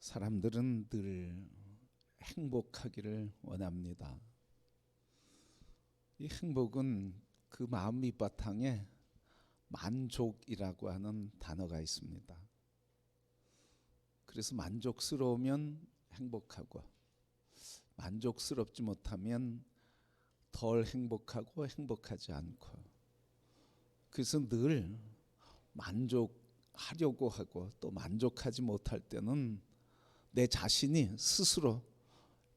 사람들은 늘 행복하기를 원합니다. 이 행복은 그 마음 밑바탕에 만족이라고 하는 단어가 있습니다. 그래서 만족스러우면 행복하고 만족스럽지 못하면 덜 행복하고 행복하지 않고, 그래서 늘 만족하려고 하고 또 만족하지 못할 때는 내 자신이 스스로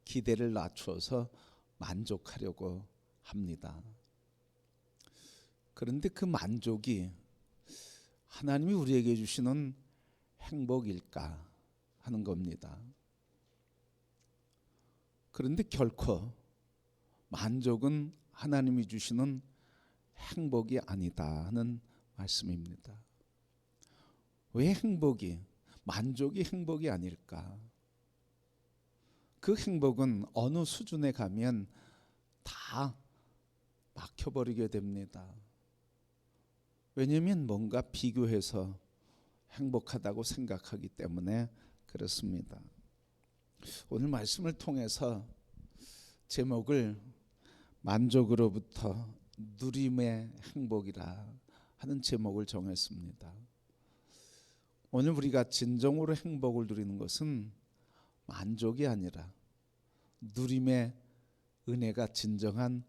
기대를 낮춰서 만족하려고 합니다. 그런데 그 만족이 하나님이 우리에게 주시는 행복일까 하는 겁니다. 그런데 결코 만족은 하나님이 주시는 행복이 아니다 하는 말씀입니다. 왜 만족이 행복이 아닐까? 그 행복은 어느 수준에 가면 다 막혀버리게 됩니다. 왜냐하면 뭔가 비교해서 행복하다고 생각하기 때문에 그렇습니다. 오늘 말씀을 통해서 제목을 만족으로부터 누림의 행복이라 하는 제목을 정했습니다. 오늘 우리가 진정으로 행복을 누리는 것은 만족이 아니라 누림의 은혜가 진정한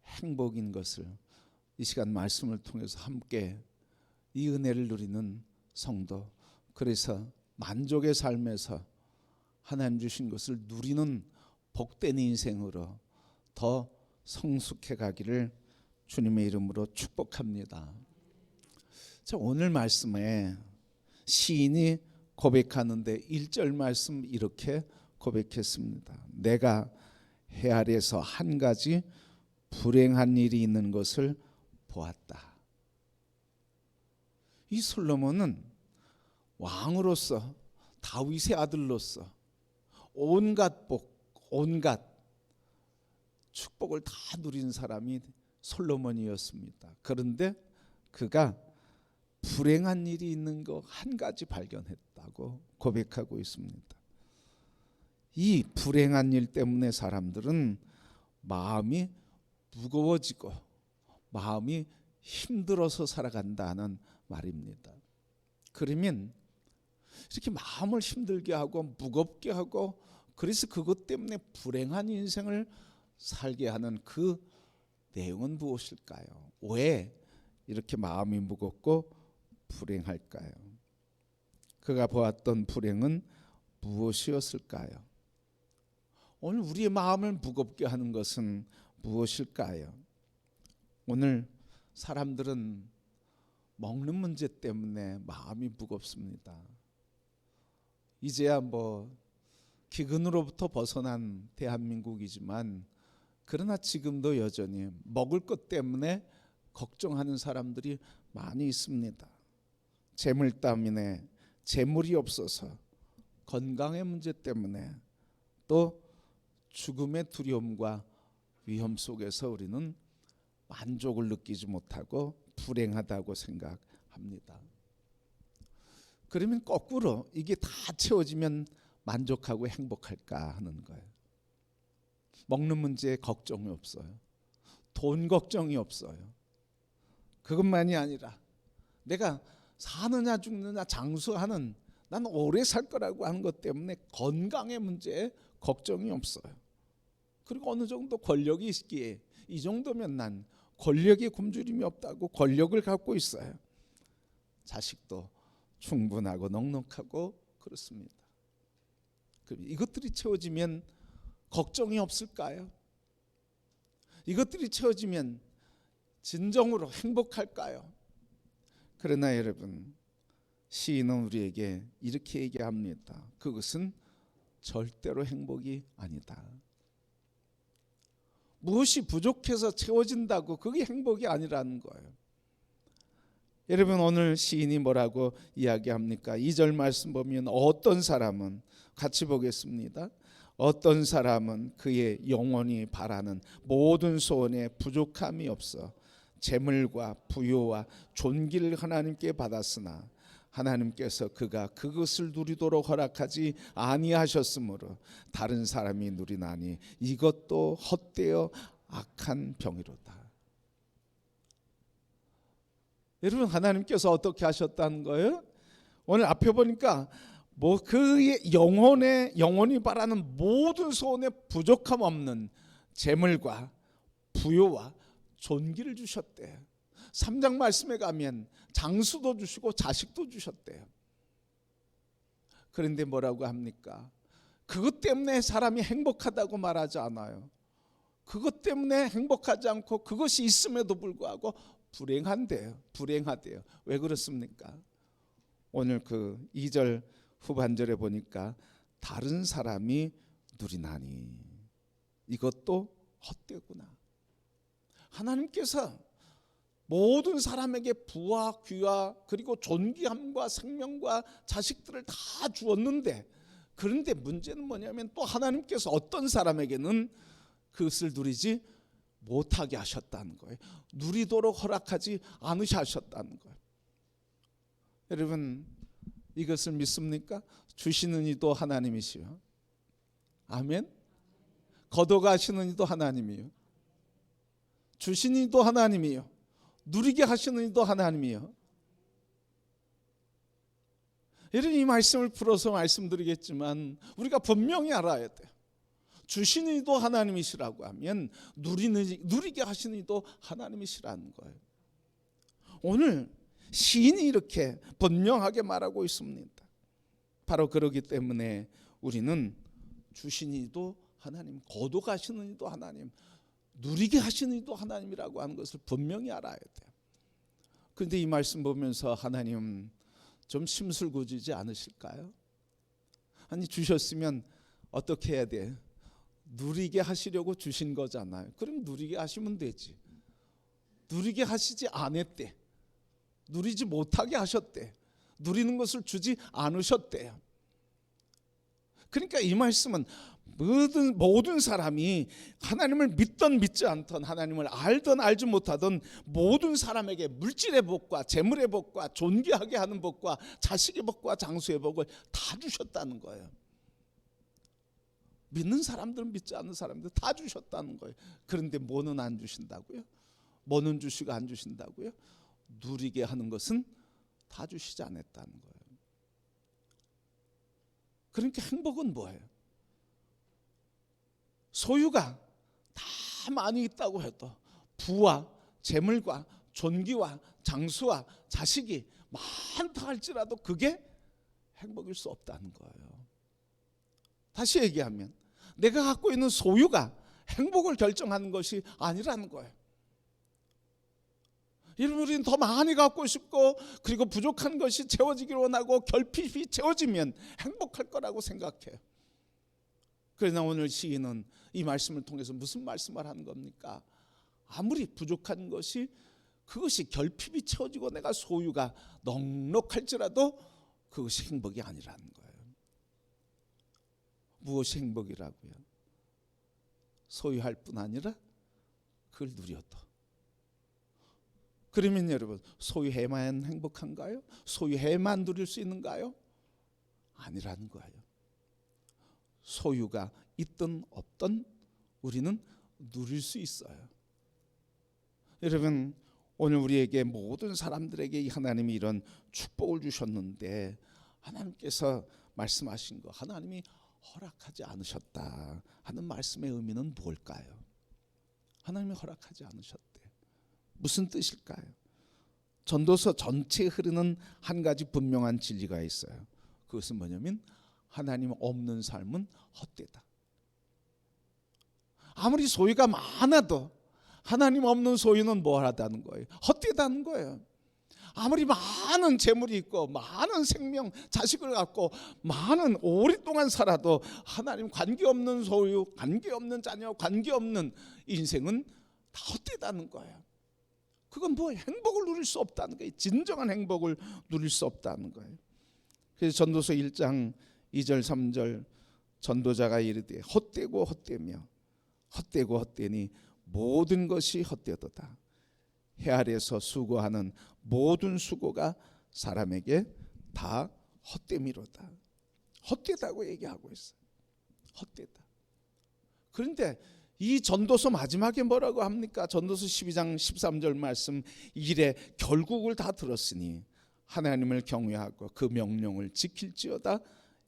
행복인 것을 이 시간 말씀을 통해서 함께 이 은혜를 누리는 성도, 그래서 만족의 삶에서 하나님 주신 것을 누리는 복된 인생으로 더 성숙해 가기를 주님의 이름으로 축복합니다. 자, 오늘 말씀에 시인이 고백하는데 1절 말씀 이렇게 고백했습니다. 내가 해 아래서 한 가지 불행한 일이 있는 것을 보았다. 이 솔로몬은 왕으로서, 다윗의 아들로서 온갖 축복을 다 누린 사람이 솔로몬이었습니다. 그런데 그가 불행한 일이 있는 거 한 가지 발견했다고 고백하고 있습니다. 이 불행한 일 때문에 사람들은 마음이 무거워지고 마음이 힘들어서 살아간다는 말입니다. 그러면 이렇게 마음을 힘들게 하고 무겁게 하고, 그래서 그것 때문에 불행한 인생을 살게 하는 그 내용은 무엇일까요? 왜 이렇게 마음이 무겁고 불행할까요? 그가 보았던 불행은 무엇이었을까요? 오늘 우리의 마음을 무겁게 하는 것은 무엇일까요? 오늘 사람들은 먹는 문제 때문에 마음이 무겁습니다. 이제야 기근으로부터 벗어난 대한민국이지만, 그러나 지금도 여전히 먹을 것 때문에 걱정하는 사람들이 많이 있습니다. 재물 때문에, 재물이 없어서, 건강의 문제 때문에, 또 죽음의 두려움과 위험 속에서 우리는 만족을 느끼지 못하고 불행하다고 생각합니다. 그러면 거꾸로 이게 다 채워지면 만족하고 행복할까 하는 거예요. 먹는 문제에 걱정이 없어요. 돈 걱정이 없어요. 그것만이 아니라 내가 사느냐 죽느냐 장수하는, 난 오래 살 거라고 하는 것 때문에 건강의 문제에 걱정이 없어요. 그리고 어느 정도 권력이 있기에 이 정도면 난 권력에 굶주림이 없다고 권력을 갖고 있어요. 자식도 충분하고 넉넉하고 그렇습니다. 그럼 이것들이 채워지면 걱정이 없을까요? 이것들이 채워지면 진정으로 행복할까요? 그러나 여러분, 시인은 우리에게 이렇게 얘기합니다. 그것은 절대로 행복이 아니다. 무엇이 부족해서 채워진다고 그게 행복이 아니라는 거예요. 여러분, 오늘 시인이 뭐라고 이야기합니까? 2절 말씀 보면 어떤 사람은, 같이 보겠습니다. 어떤 사람은 그의 영원히 바라는 모든 소원에 부족함이 없어 재물과 부요와 존귀를 하나님께 받았으나 하나님께서 그가 그것을 누리도록 허락하지 아니하셨으므로 다른 사람이 누리나니 이것도 헛되어 악한 병이로다. 여러분, 하나님께서 어떻게 하셨다는 거예요? 오늘 앞에 보니까 그의 영혼이 바라는 모든 소원에 부족함 없는 재물과 부요와 존귀를 주셨대요. 3장 말씀에 가면 장수도 주시고 자식도 주셨대요. 그런데 뭐라고 합니까? 그것 때문에 사람이 행복하다고 말하지 않아요. 그것 때문에 행복하지 않고 그것이 있음에도 불구하고 불행하대요. 왜 그렇습니까? 오늘 그 2절 후반절에 보니까 다른 사람이 누리나니 이것도 헛되구나. 하나님께서 모든 사람에게 부와 귀와 그리고 존귀함과 생명과 자식들을 다 주었는데, 그런데 문제는 뭐냐면 또 하나님께서 어떤 사람에게는 그것을 누리지 못하게 하셨다는 거예요. 누리도록 허락하지 않으셨다는 거예요. 여러분, 이것을 믿습니까? 주시는 이도 하나님이시요. 아멘. 걷어가시는 이도 하나님이요. 주시는 이도 하나님이요. 누리게 하시는 이도 하나님이요. 여러분, 이 말씀을 풀어서 말씀드리겠지만 우리가 분명히 알아야 돼요. 주시는 이도 하나님이시라고 하면 누리게 하시는 이도 하나님이시라는 거예요. 오늘 시인이 이렇게 분명하게 말하고 있습니다. 바로 그러기 때문에 우리는 주시는 이도 하나님, 거둬가시는 이도 하나님, 누리게 하시는 이도 하나님이라고 하는 것을 분명히 알아야 돼요. 그런데 이 말씀 보면서 하나님 좀 심술궂지 않으실까요? 아니, 주셨으면 어떻게 해야 돼? 누리게 하시려고 주신 거잖아요. 그럼 누리게 하시면 되지. 누리게 하시지 않았대. 누리지 못하게 하셨대. 누리는 것을 주지 않으셨대요. 그러니까 이 말씀은 모든 사람이 하나님을 믿던 믿지 않던, 하나님을 알던 알지 못하던 모든 사람에게 물질의 복과 재물의 복과 존귀하게 하는 복과 자식의 복과 장수의 복을 다 주셨다는 거예요. 믿는 사람들은 믿지 않는 사람들 다 주셨다는 거예요. 그런데 뭐는 안 주신다고요? 뭐는 주시고 안 주신다고요? 누리게 하는 것은 다 주시지 않았다는 거예요. 그러니까 행복은 뭐예요? 소유가 다 많이 있다고 해도 부와 재물과 존귀와 장수와 자식이 많다 할지라도 그게 행복일 수 없다는 거예요. 다시 얘기하면 내가 갖고 있는 소유가 행복을 결정하는 것이 아니라는 거예요. 여러분, 우리는 더 많이 갖고 싶고 그리고 부족한 것이 채워지기를 원하고 결핍이 채워지면 행복할 거라고 생각해요. 그러나 오늘 시인은 이 말씀을 통해서 무슨 말씀을 하는 겁니까? 아무리 부족한 것이, 그것이 결핍이 채워지고 내가 소유가 넉넉할지라도 그것이 행복이 아니라는 거예요. 무엇이 행복이라고요? 소유할 뿐 아니라 그걸 누려도. 그러면 여러분, 소유해만 행복한가요? 소유해만 누릴 수 있는가요? 아니라는 거예요. 소유가 있든 없든 우리는 누릴 수 있어요. 여러분, 오늘 우리에게 모든 사람들에게 하나님이 이런 축복을 주셨는데 하나님께서 말씀하신 거, 하나님이 허락하지 않으셨다 하는 말씀의 의미는 뭘까요? 하나님이 허락하지 않으셨대. 무슨 뜻일까요? 전도서 전체에 흐르는 한 가지 분명한 진리가 있어요. 그것은 뭐냐면 하나님 없는 삶은 헛되다. 아무리 소유가 많아도 하나님 없는 소유는 뭐하다는 거예요? 헛되다는 거예요. 아무리 많은 재물이 있고 많은 생명, 자식을 갖고 많은 오랫동안 살아도 하나님 관계없는 소유, 관계없는 자녀, 관계없는 인생은 다 헛되다는 거예요. 그건 뭐 행복을 누릴 수 없다는 거예요. 진정한 행복을 누릴 수 없다는 거예요. 그래서 전도서 1장 2절 3절 전도자가 이르되 헛되고 헛되며 헛되고 헛되니 모든 것이 헛되도다. 해 아래서 수고하는 모든 수고가 사람에게 다 헛됨이로다. 헛되다고 얘기하고 있어요. 헛되다. 그런데 이 전도서 마지막에 뭐라고 합니까? 전도서 12장 13절 말씀, 이래 결국을 다 들었으니 하나님을 경외하고 그 명령을 지킬지어다.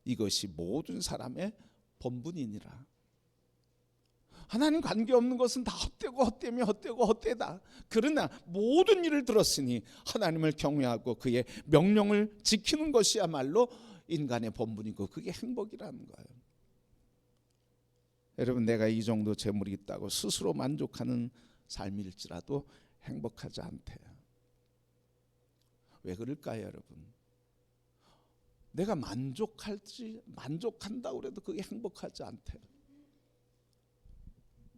이것이 모든 사람의 본분이니라. 하나님 관계없는 것은 다 헛되고 헛되며 헛되고 헛되다. 그러나 모든 일을 들었으니 하나님을 경외하고 그의 명령을 지키는 것이야말로 인간의 본분이고 그게 행복이라는 거예요. 여러분, 내가 이 정도 재물이 있다고 스스로 만족하는 삶일지라도 행복하지 않대요. 왜 그럴까요, 여러분? 내가 만족한다고 해도 그게 행복하지 않대요.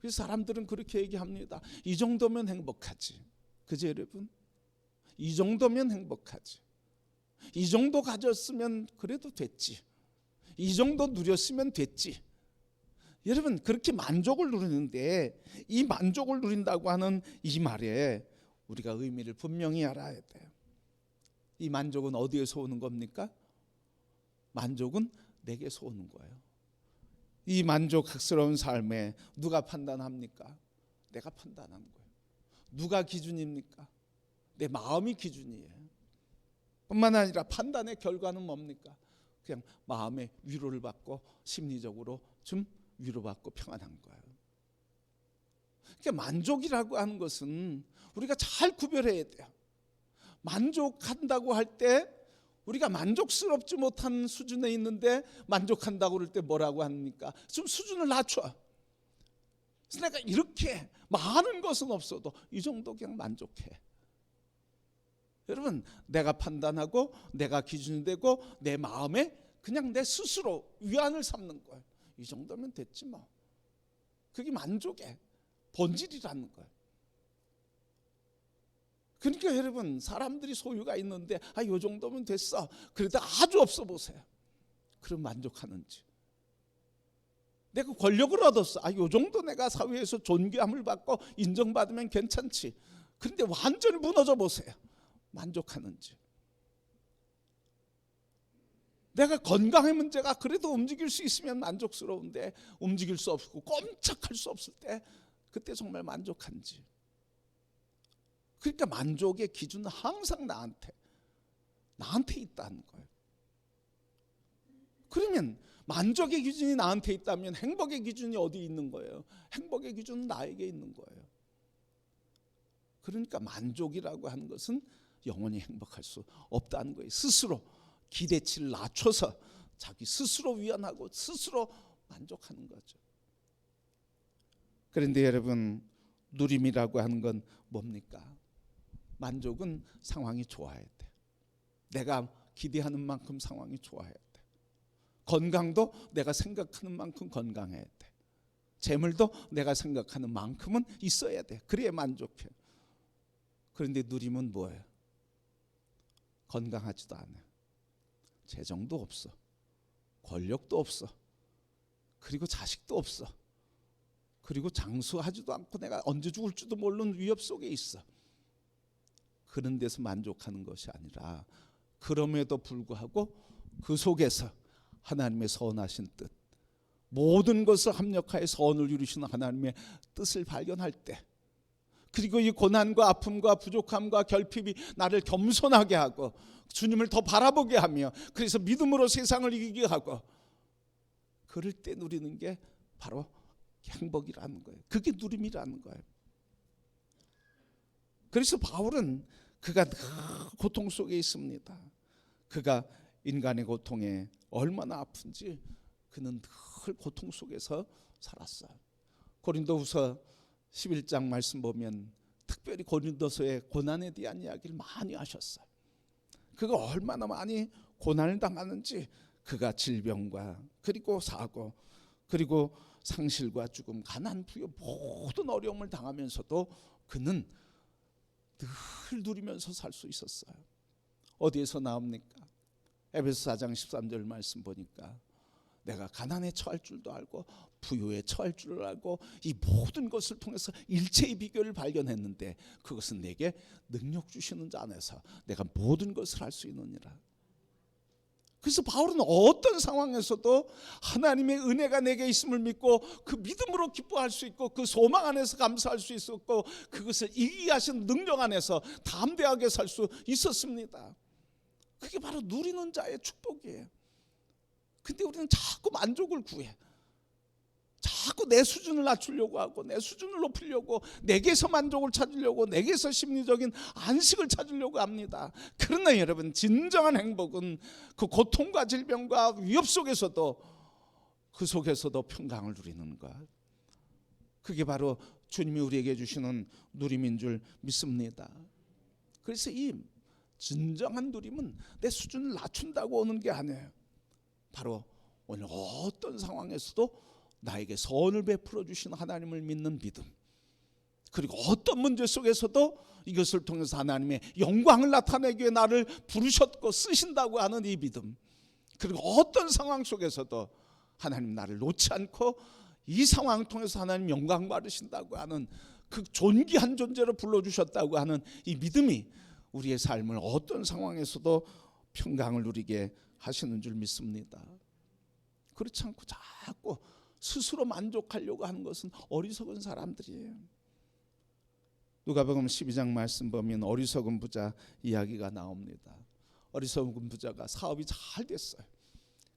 그래서 사람들은 그렇게 얘기합니다. 이 정도면 행복하지. 그죠, 여러분? 이 정도면 행복하지. 이 정도 가졌으면 그래도 됐지. 이 정도 누렸으면 됐지. 여러분, 그렇게 만족을 누리는데 이 만족을 누린다고 하는 이 말에 우리가 의미를 분명히 알아야 돼요. 이 만족은 어디에서 오는 겁니까? 만족은 내게서 오는 거예요. 이 만족스러운 삶에 누가 판단합니까? 내가 판단하는 거예요. 누가 기준입니까? 내 마음이 기준이에요. 뿐만 아니라 판단의 결과는 뭡니까? 그냥 마음의 위로를 받고 심리적으로 좀 위로받고 평안한 거예요. 그러니까 만족이라고 하는 것은 우리가 잘 구별해야 돼요. 만족한다고 할 때 우리가 만족스럽지 못한 수준에 있는데 만족한다고 그럴 때 뭐라고 합니까? 좀 수준을 낮춰. 그래서 내가 이렇게 많은 것은 없어도 이 정도 그냥 만족해. 여러분, 내가 판단하고 내가 기준이 되고 내 마음에 그냥 내 스스로 위안을 삼는 거예요. 이 정도면 됐지 뭐. 그게 만족의 본질이라는 거예요. 그러니까 여러분, 사람들이 소유가 있는데 이 정도면 됐어. 그래도 아주 없어 보세요. 그럼 만족하는지. 내가 권력을 얻었어. 이 정도 내가 사회에서 존귀함을 받고 인정받으면 괜찮지. 그런데 완전히 무너져 보세요. 만족하는지. 내가 건강의 문제가 그래도 움직일 수 있으면 만족스러운데 움직일 수 없고 꼼짝할 수 없을 때 그때 정말 만족한지. 그러니까 만족의 기준은 항상 나한테 있다는 거예요. 그러면 만족의 기준이 나한테 있다면 행복의 기준이 어디 있는 거예요? 행복의 기준은 나에게 있는 거예요. 그러니까 만족이라고 하는 것은 영원히 행복할 수 없다는 거예요. 스스로 기대치를 낮춰서 자기 스스로 위안하고 스스로 만족하는 거죠. 그런데 여러분, 누림이라고 하는 건 뭡니까? 만족은 상황이 좋아야 돼. 내가 기대하는 만큼 상황이 좋아야 돼. 건강도 내가 생각하는 만큼 건강해야 돼. 재물도 내가 생각하는 만큼은 있어야 돼. 그래야 만족해. 그런데 누림은 뭐예요? 건강하지도 않아. 재정도 없어. 권력도 없어. 그리고 자식도 없어. 그리고 장수하지도 않고 내가 언제 죽을지도 모르는 위협 속에 있어. 그런 데서 만족하는 것이 아니라 그럼에도 불구하고 그 속에서 하나님의 선하신 뜻, 모든 것을 합력하여 선을 이루시는 하나님의 뜻을 발견할 때, 그리고 이 고난과 아픔과 부족함과 결핍이 나를 겸손하게 하고 주님을 더 바라보게 하며 그래서 믿음으로 세상을 이기게 하고 그럴 때 누리는 게 바로 행복이라는 거예요. 그게 누림이라는 거예요. 그래서 바울은 그가 늘 고통 속에 있습니다. 그가 인간의 고통에 얼마나 아픈지 그는 늘 고통 속에서 살았어요. 고린도후서 11장 말씀 보면 특별히 고린도서의 고난에 대한 이야기를 많이 하셨어요. 그가 얼마나 많이 고난을 당하는지, 그가 질병과 그리고 사고 그리고 상실과 죽음, 가난, 부여 모든 어려움을 당하면서도 그는 늘 누리면서 살 수 있었어요. 어디에서 나옵니까? 에베소 4장 13절 말씀 보니까 내가 가난에 처할 줄도 알고 부유에 처할 줄을 알고 이 모든 것을 통해서 일체의 비결을 발견했는데 그것은 내게 능력 주시는 자 안에서 내가 모든 것을 할 수 있느니라. 그래서 바울은 어떤 상황에서도 하나님의 은혜가 내게 있음을 믿고 그 믿음으로 기뻐할 수 있고 그 소망 안에서 감사할 수 있었고 그것을 이기게 하신 능력 안에서 담대하게 살 수 있었습니다. 그게 바로 누리는 자의 축복이에요. 근데 우리는 자꾸 만족을 구해. 자꾸 내 수준을 낮추려고 하고 내 수준을 높이려고 내게서 만족을 찾으려고 내게서 심리적인 안식을 찾으려고 합니다. 그러나 여러분, 진정한 행복은 그 고통과 질병과 위협 속에서도 그 속에서도 평강을 누리는 것. 그게 바로 주님이 우리에게 주시는 누림인 줄 믿습니다. 그래서 이 진정한 누림은 내 수준을 낮춘다고 오는 게 아니에요. 바로 오늘 어떤 상황에서도 나에게 선을 베풀어 주신 하나님을 믿는 믿음, 그리고 어떤 문제 속에서도 이것을 통해서 하나님의 영광을 나타내기 위해 나를 부르셨고 쓰신다고 하는 이 믿음, 그리고 어떤 상황 속에서도 하나님 나를 놓지 않고 이 상황을 통해서 하나님 영광 받으신다고 하는 그 존귀한 존재로 불러주셨다고 하는 이 믿음이 우리의 삶을 어떤 상황에서도 평강을 누리게 하시는 줄 믿습니다. 그렇지 않고 자꾸 스스로 만족하려고 하는 것은 어리석은 사람들이에요. 누가복음 12장 말씀 보면 어리석은 부자 이야기가 나옵니다. 어리석은 부자가 사업이 잘 됐어요.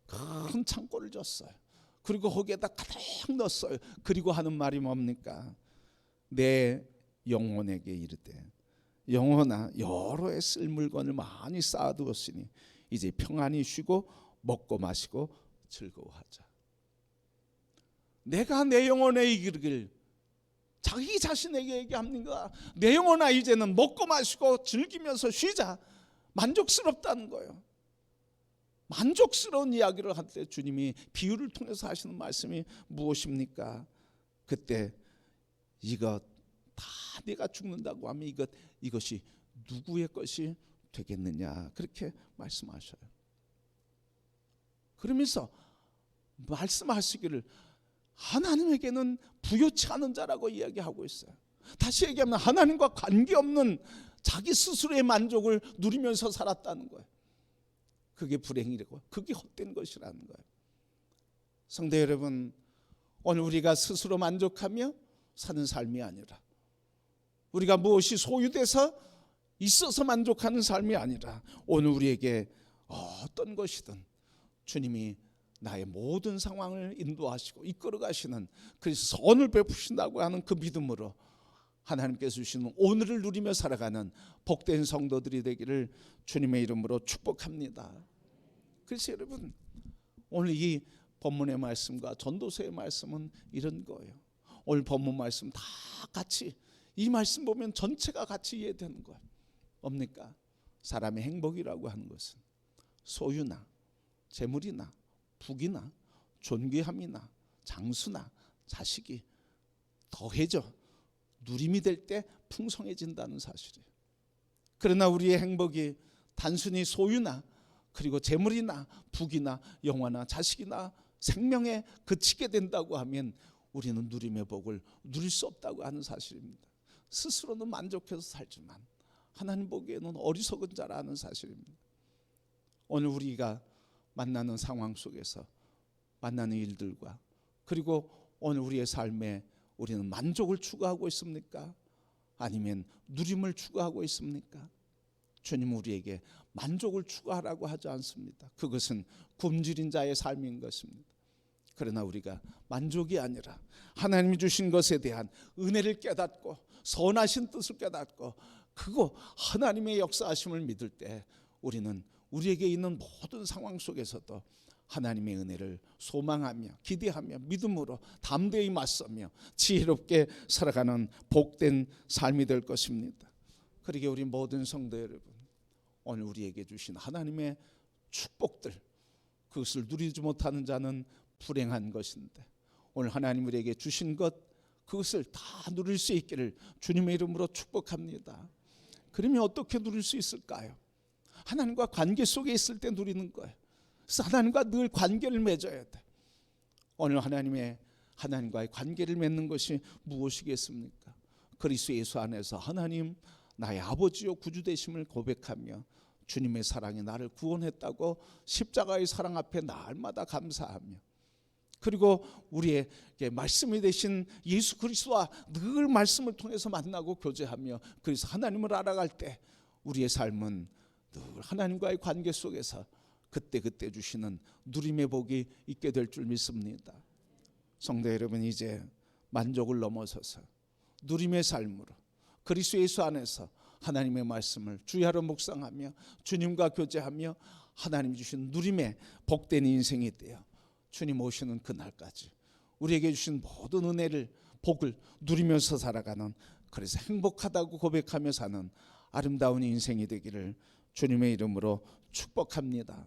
큰 창고를 졌어요. 그리고 거기에다 가득 넣었어요. 그리고 하는 말이 뭡니까? 내 영혼에게 이르되 영혼아, 여러 해 쓸 물건을 많이 쌓아두었으니 이제 평안히 쉬고 먹고 마시고 즐거워하자. 내가 내 영혼에 이르길 자기 자신에게 얘기합니다. 내 영혼아, 이제는 먹고 마시고 즐기면서 쉬자. 만족스럽다는 거예요. 만족스러운 이야기를 할 때 주님이 비유를 통해서 하시는 말씀이 무엇입니까? 그때 이것 다 내가 죽는다고 하면 이것이 누구의 것이 되겠느냐, 그렇게 말씀하셔요. 그러면서 말씀하시기를 하나님에게는 부요치 않은 자라고 이야기하고 있어요. 다시 얘기하면 하나님과 관계없는 자기 스스로의 만족을 누리면서 살았다는 거예요. 그게 불행이라고, 그게 헛된 것이라는 거예요. 성도 여러분, 오늘 우리가 스스로 만족하며 사는 삶이 아니라, 우리가 무엇이 소유돼서 있어서 만족하는 삶이 아니라, 오늘 우리에게 어떤 것이든 주님이 나의 모든 상황을 인도하시고 이끌어 가시는, 그래서 선을 베푸신다고 하는 그 믿음으로 하나님께서 주시는 오늘을 누리며 살아가는 복된 성도들이 되기를 주님의 이름으로 축복합니다. 그래서 여러분, 오늘 이 본문의 말씀과 전도서의 말씀은 이런 거예요. 오늘 본문 말씀 다 같이, 이 말씀 보면 전체가 같이 이해되는 거예요. 뭡니까? 사람의 행복이라고 하는 것은 소유나 재물이나 부귀나 존귀함이나 장수나 자식이 더해져 누림이 될 때 풍성해진다는 사실이에요. 그러나 우리의 행복이 단순히 소유나 그리고 재물이나 부귀나 영화나 자식이나 생명에 그치게 된다고 하면 우리는 누림의 복을 누릴 수 없다고 하는 사실입니다. 스스로는 만족해서 살지만 하나님 보기에는 어리석은 자라는 사실입니다. 오늘 우리가 만나는 상황 속에서 만나는 일들과, 그리고 오늘 우리의 삶에 우리는 만족을 추구하고 있습니까? 아니면 누림을 추구하고 있습니까? 주님은 우리에게 만족을 추구하라고 하지 않습니다. 그것은 굶주린 자의 삶인 것입니다. 그러나 우리가 만족이 아니라 하나님이 주신 것에 대한 은혜를 깨닫고 선하신 뜻을 깨닫고 그거 하나님의 역사하심을 믿을 때 우리는 우리에게 있는 모든 상황 속에서도 하나님의 은혜를 소망하며 기대하며 믿음으로 담대히 맞서며 지혜롭게 살아가는 복된 삶이 될 것입니다. 그러게 우리 모든 성도 여러분, 오늘 우리에게 주신 하나님의 축복들, 그것을 누리지 못하는 자는 불행한 것인데 오늘 하나님 우리에게 주신 것, 그것을 다 누릴 수 있기를 주님의 이름으로 축복합니다. 그러면 어떻게 누릴 수 있을까요? 하나님과 관계 속에 있을 때 누리는 거예요. 그래서 하나님과 늘 관계를 맺어야 돼. 오늘 하나님과의 관계를 맺는 것이 무엇이겠습니까? 그리스도 예수 안에서 하나님 나의 아버지요 구주 되심을 고백하며 주님의 사랑이 나를 구원했다고 십자가의 사랑 앞에 날마다 감사하며, 그리고 우리에게 말씀이 되신 예수 그리스도와 늘 말씀을 통해서 만나고 교제하며, 그래서 하나님을 알아갈 때 우리의 삶은 늘 하나님과의 관계 속에서 그때그때 주시는 누림의 복이 있게 될 줄 믿습니다. 성도 여러분, 이제 만족을 넘어서서 누림의 삶으로 그리스도 예수 안에서 하나님의 말씀을 주야로 묵상하며 주님과 교제하며 하나님 주신 누림의 복된 인생이 되어 주님 오시는 그날까지 우리에게 주신 모든 은혜를, 복을 누리면서 살아가는, 그래서 행복하다고 고백하며 사는 아름다운 인생이 되기를 주님의 이름으로 축복합니다.